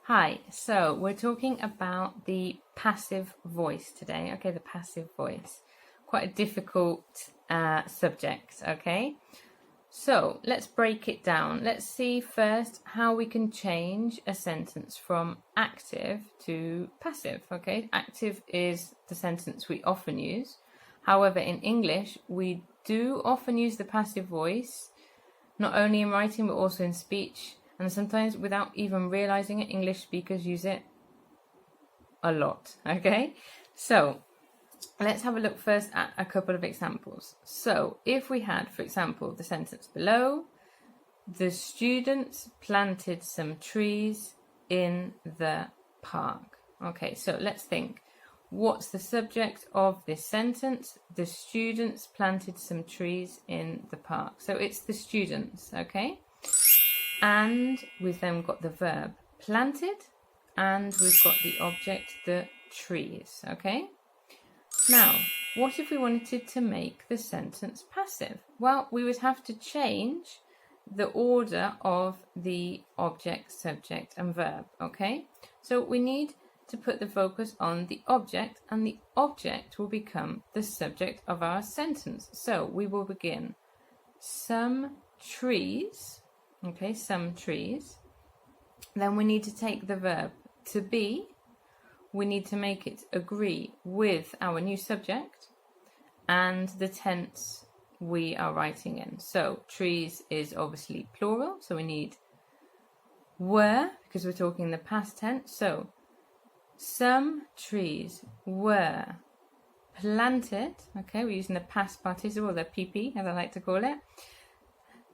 Hi, so we're talking about the passive voice today. Okay, the passive voice. Quite a difficult subject, okay? So let's break it down. Let's see first how we can change a sentence from active to passive, okay? Active is the sentence we often use. However, in English, we do often use the passive voice, not only in writing but also in speech. And sometimes without even realizing it, English speakers use it a lot, okay? So let's have a look first at a couple of examples. So if we had, for example, the sentence below, the students planted some trees in the park. Okay, so let's think. What's the subject of this sentence? The students planted some trees in the park. So it's the students, okay? And we've then got the verb planted, and we've got the object, the trees, okay? Now, what if we wanted to make the sentence passive? Well, we would have to change the order of the object, subject, and verb, okay? So we need to put the focus on the object, and the object will become the subject of our sentence. So we will begin, some trees. Okay, some trees. Then we need to take the verb to be. We need to make it agree with our new subject and the tense we are writing in. So trees is obviously plural, so we need were because we're talking the past tense. So some trees were planted. Okay, we're using the past participle, the PP as I like to call it.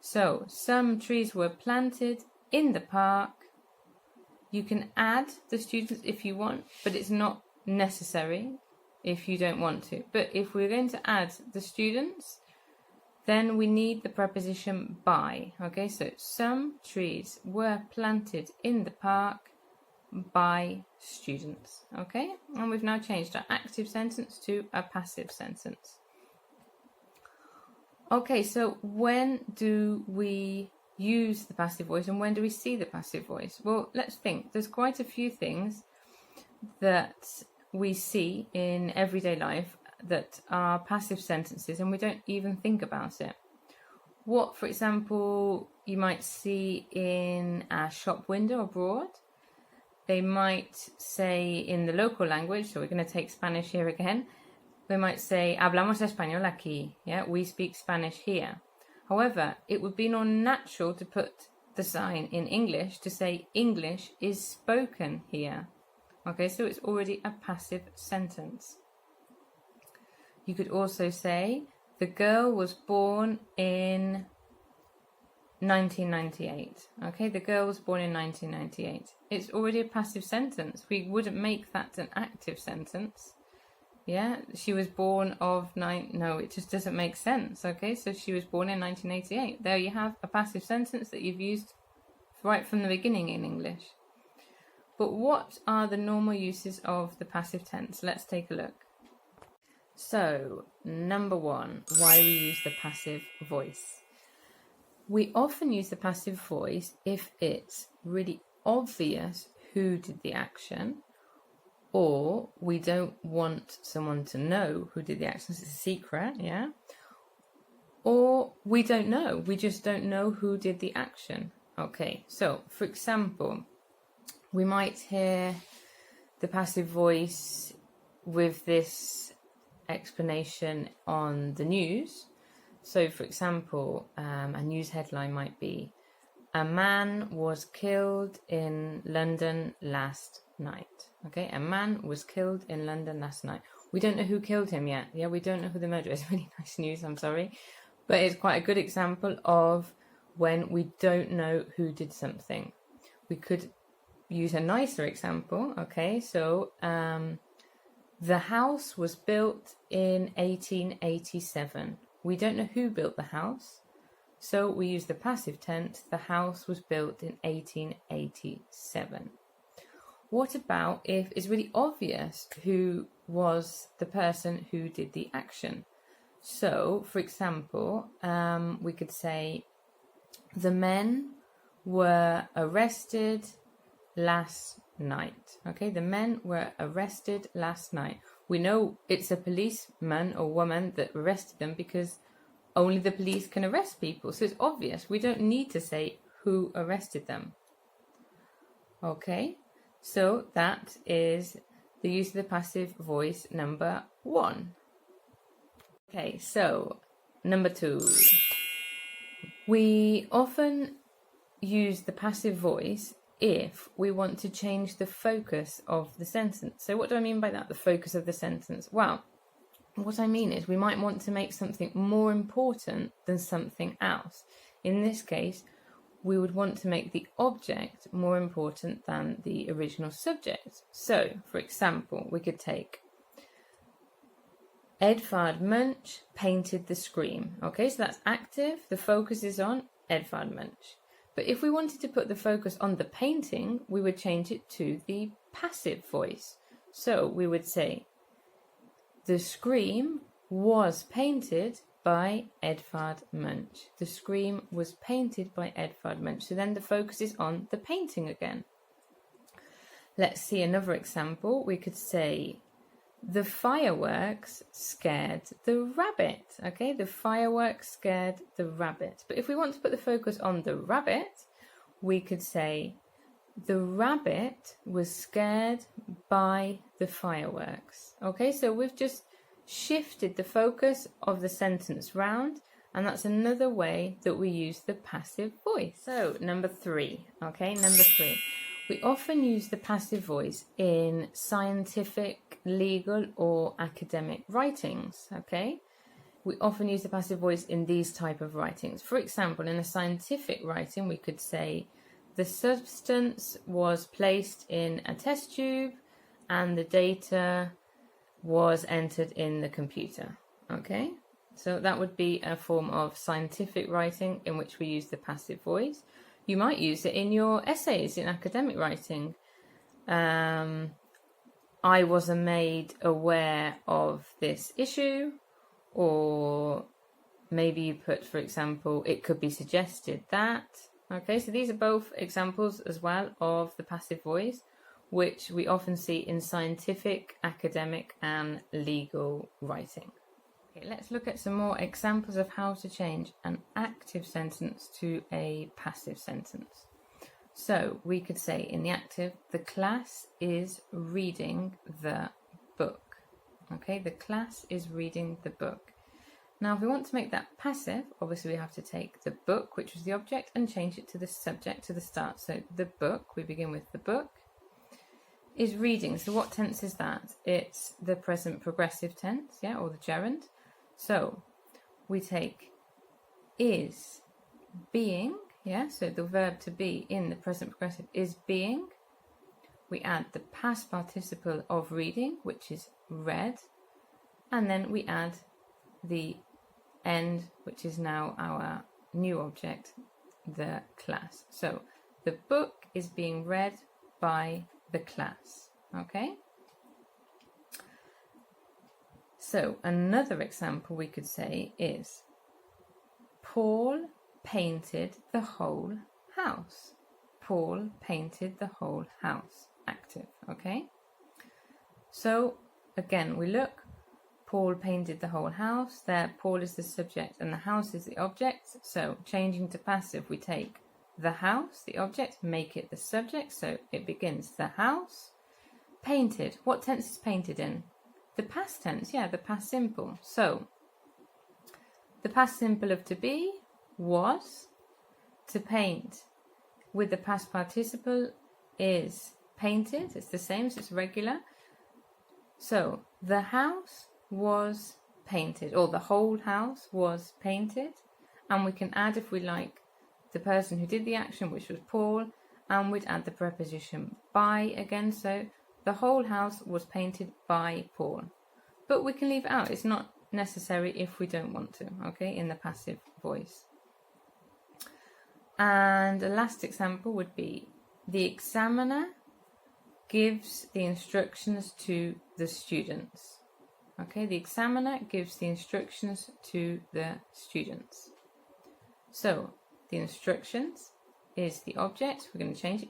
So, some trees were planted in the park. You can add the students if you want, but it's not necessary if you don't want to. But if we're going to add the students, then we need the preposition by. Okay, so some trees were planted in the park by students. Okay, and we've now changed our active sentence to a passive sentence. Okay, so when do we use the passive voice and when do we see the passive voice? Well, let's think. There's quite a few things that we see in everyday life that are passive sentences and we don't even think about it. What, for example, you might see in a shop window abroad, they might say in the local language, so we're going to take Spanish here again, we might say, hablamos español aquí, yeah, we speak Spanish here. However, it would be more natural to put the sign in English to say English is spoken here. Okay, so it's already a passive sentence. You could also say, the girl was born in 1998. Okay, the girl was born in 1998. It's already a passive sentence. We wouldn't make that an active sentence. Yeah, she was born of no, it just doesn't make sense. Okay, so she was born in 1988. There you have a passive sentence that you've used right from the beginning in English. But what are the normal uses of the passive tense? Let's take a look. So, number one, why we use the passive voice. We often use the passive voice if it's really obvious who did the action, or we don't want someone to know who did the action, it's a secret, yeah? Or we don't know, we just don't know who did the action. Okay, so for example, we might hear the passive voice with this explanation on the news. So for example, a news headline might be, a man was killed in London last night. Okay, a man was killed in London last night. We don't know who killed him yet. Yeah, we don't know who the murderer is. Really nice news, I'm sorry. But it's quite a good example of when we don't know who did something. We could use a nicer example. Okay, so the house was built in 1887. We don't know who built the house. So we use the passive tense, the house was built in 1887. What about if it's really obvious who was the person who did the action? So, for example, we could say, the men were arrested last night. Okay, the men were arrested last night. We know it's a policeman or woman that arrested them because only the police can arrest people. So it's obvious. We don't need to say who arrested them. Okay, so that is the use of the passive voice number 1. Okay, so number 2. We often use the passive voice if we want to change the focus of the sentence. So what do I mean by that, the focus of the sentence? Well, what I mean is we might want to make something more important than something else. In this case, we would want to make the object more important than the original subject. So, for example, we could take Edvard Munch painted the scream. Okay, so that's active. The focus is on Edvard Munch. But if we wanted to put the focus on the painting, we would change it to the passive voice. So we would say, the scream was painted by Edvard Munch. The scream was painted by Edvard Munch. So then the focus is on the painting again. Let's see another example. We could say, the fireworks scared the rabbit. Okay, the fireworks scared the rabbit. But if we want to put the focus on the rabbit, we could say, the rabbit was scared by the fireworks. Okay, so we've just shifted the focus of the sentence round, and that's another way that we use the passive voice. So number 3. Okay, number 3. We often use the passive voice in scientific, legal, or academic writings, okay? We often use the passive voice in these type of writings. For example, in a scientific writing, we could say, the substance was placed in a test tube and the data was entered in the computer, okay? So that would be a form of scientific writing in which we use the passive voice. You might use it in your essays, in academic writing. I wasn't made aware of this issue, or maybe you put, for example, it could be suggested that. Okay, so these are both examples as well of the passive voice, which we often see in scientific, academic, and legal writing. Okay, let's look at some more examples of how to change an active sentence to a passive sentence. So we could say in the active, the class is reading the book. Okay, the class is reading the book. Now, if we want to make that passive, obviously we have to take the book, which was the object, and change it to the subject to the start. So the book, we begin with the book, is reading. So what tense is that? It's the present progressive tense, yeah, or the gerund. So we take is being, yeah, so the verb to be in the present progressive is being. We add the past participle of reading, which is read, and then we add the end, which is now our new object, the class. So the book is being read by the class, okay? So another example we could say is, Paul painted the whole house. Paul painted the whole house. Active, okay? So again, we look, Paul painted the whole house. There, Paul is the subject and the house is the object. So changing to passive, we take the house, the object, make it the subject. So it begins, the house. Painted, what tense is painted in? The past tense, yeah, the past simple. So the past simple of to be was. To paint with the past participle is painted. It's the same, so it's regular. So the house was painted, or the whole house was painted. And we can add, if we like, the person who did the action, which was Paul, and we'd add the preposition by again. So the whole house was painted by Paul. But we can leave it out. It's not necessary if we don't want to, okay, in the passive voice. And the last example would be, the examiner gives the instructions to the students. Okay, the examiner gives the instructions to the students. So the instructions is the object. We're going to change it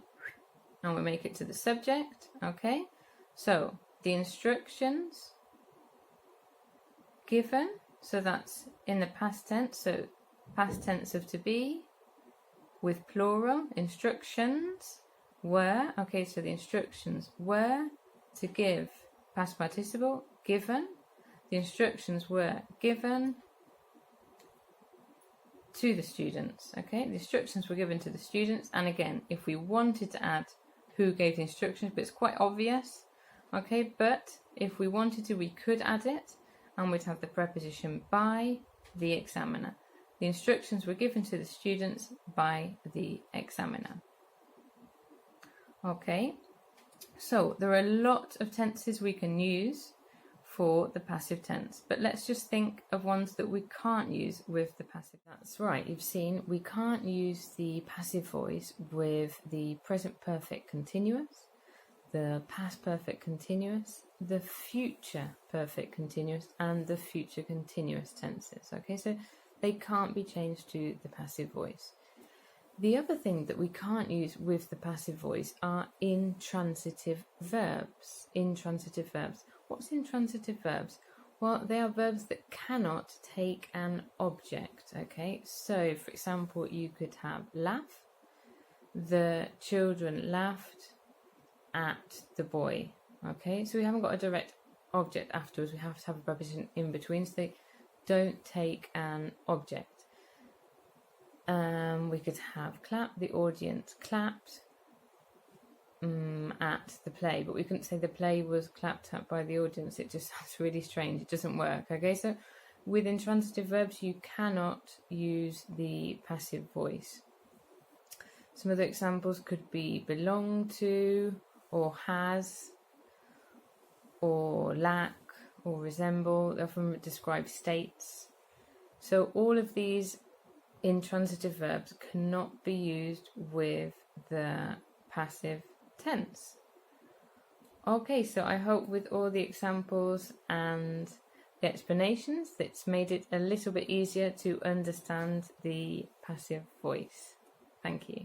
and we make it to the subject. Okay, so the instructions given, so that's in the past tense, so past tense of to be with plural. Instructions were, okay, so the instructions were to give, past participle, given. The instructions were given to the students. Okay, the instructions were given to the students, and again, if we wanted to add who gave the instructions, but it's quite obvious. Okay, but if we wanted to, we could add it, and we'd have the preposition by the examiner. The instructions were given to the students by the examiner. Okay, so there are a lot of tenses we can use for the passive tense, but let's just think of ones that we can't use with the passive. That's right, you've seen we can't use the passive voice with the present perfect continuous, the past perfect continuous, the future perfect continuous, and the future continuous tenses. Okay, so they can't be changed to the passive voice. The other thing that we can't use with the passive voice are intransitive verbs. Intransitive verbs. What's intransitive verbs? Well, they are verbs that cannot take an object. Okay, so for example, you could have laugh. The children laughed at the boy. Okay, so we haven't got a direct object afterwards. We have to have a preposition in between, so they don't take an object. We could have clap, the audience clapped at the play, but we couldn't say the play was clapped at by the audience. It just sounds really strange. It doesn't work. Okay, so with intransitive verbs, you cannot use the passive voice. Some other examples could be belong to, or has, or lack, or resemble. They often describe states. So all of these intransitive verbs cannot be used with the passive tense. Okay, so I hope with all the examples and the explanations that's made it a little bit easier to understand the passive voice. Thank you.